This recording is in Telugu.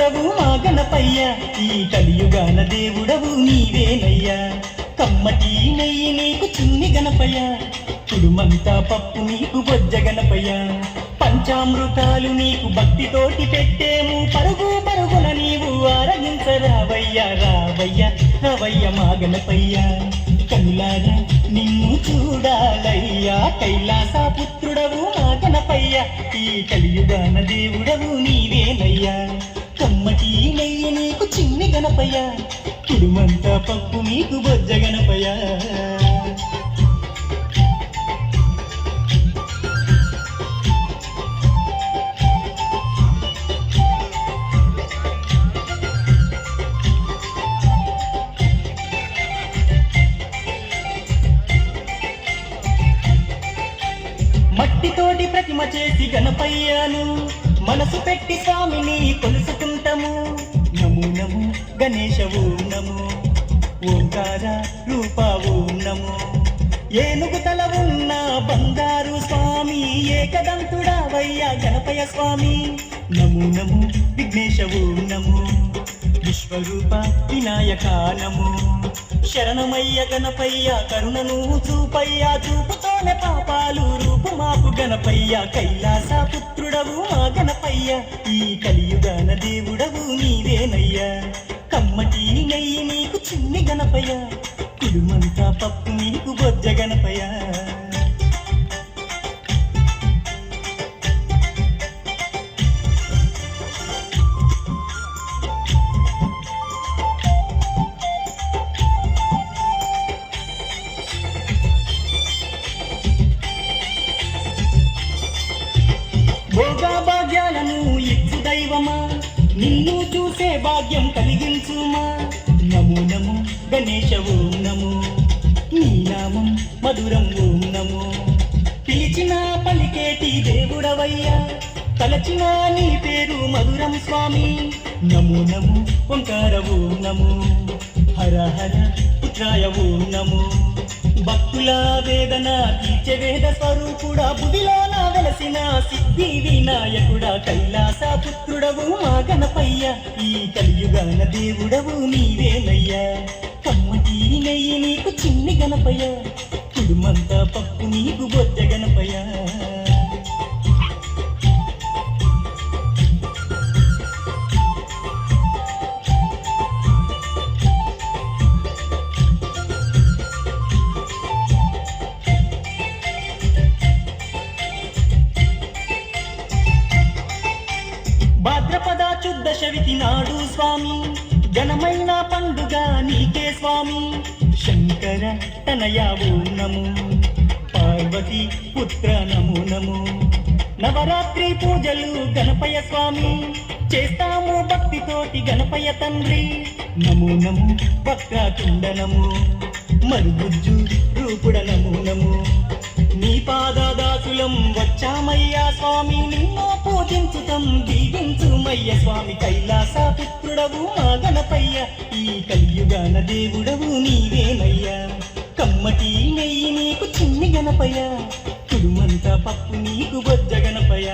పుత్రుడవు మా గణపయ్య, ఈ కలియుగాన దేవుడవు నీవేనయ్యా. కమ్మటి నెయ్యి నీకు చిన్ని గణపయ్య, కుడుమంతా పప్పు నీకు బొజ్జ గణపయ్య. పంచామృతాలు నీకు భక్తితోటి పెట్టేము, పరుగు పరుగున నీవు ఆరగించరావయ్యా. రావయ్య రావయ్య మా గణపయ్య, కనులారా నిన్ను చూడాలయ్యా. కైలాస పుత్రుడవు మా గణపయ్య, ఈ కలియుగాన దేవుడవు నీవేనయ్యా. కమ్మటి నెయ్యి నీకు చిన్ని గణపయ్య, కుడుమంతా పప్పు నీకు బొజ్జ గణపయ్య. మట్టితోటి ప్రతిమ చేసి గణపయ్యను మనసు పెట్టి స్వామిని కొలుసుకుంటాము. నమో నమో గణేశ ఓం నమో, ఓంకార రూప ఓం నమో. ఏనుగు తల ఉన్న బంగారు స్వామి, ఏకదంతుడావయ్యా గణపయ్య స్వామి. నమో నమో విఘ్నేశ ఓం నమో, విశ్వరూప వినాయక నమో. శరణమయ్య గణపయ్య, కరుణను చూపయ్యా. చూపుతోనే పాపాలు రూపు మాకు గణపయ్య, కైలాస పుత్రుడవు మా గణపయ్య, ఈ కలియుగాన దేవుడవు నీవేనయ్యా. కమ్మటి నెయ్యి నీకు చిన్ని గణపయ్య, కుడుమంతా పప్పు నీకు బొజ్జ గణపయ్య. భోగా భాగ్యాలను ఇచ్చు దైవమా, నిన్ను చూసే భాగ్యం కలిగించుమా. నమో నమో గణేశ ఓం నమో, నీ నామం మధురం ఓం నమో. పిలిచిన పలికేటి దేవుడవయ్యా, తలచిన నీ పేరు మధురం స్వామి. నమో నమో ఓంకార ఓం నమో, హర హర పుత్రాయ ఓం నమో. భక్తుల వేదన తీర్చే వేద స్వరూపుడా, బుదిలో నా వెలసిన సిద్ధి వినాయకుడా. కైలాస పుత్రుడవు మా గణపయ్య, ఈ కలియుగాన దేవుడవు నీవేనయ్యా. కమ్మటి నెయ్యి నీకు చిన్ని గణపయ్య, కుడుమంతా పప్పు నీకు బొజ్జ గణపయ్య. భాద్రపద శుద్ధ చవితి నాడు స్వామి, ఘనమైన పండుగ నీకే స్వామి. శంకర తనయ ఓం నమో, పార్వతి పుత్ర నమో నమో. నవరాత్రి పూజలు గణపయ్య స్వామి, చేస్తాము భక్తితోటి గణపయ్య తండ్రి. నమో నమో వక్రతుండ నమో, మరుగుజ్జు రూపుడ నమో నమో. నీ పాదదాసులం వచ్చామయ్యా స్వామి, నిన్ను పూజించుతం దీవించుమయ్య స్వామి. కైలాస పుత్రుడవు మా గణపయ్య, ఈ కలియుగాన దేవుడవు నీవేనయ్యా. కమ్మటి నెయ్యి నీకు చిన్ని గణపయ్య, కుడుమంతా పప్పు నీకు బొజ్జ గణపయ్య.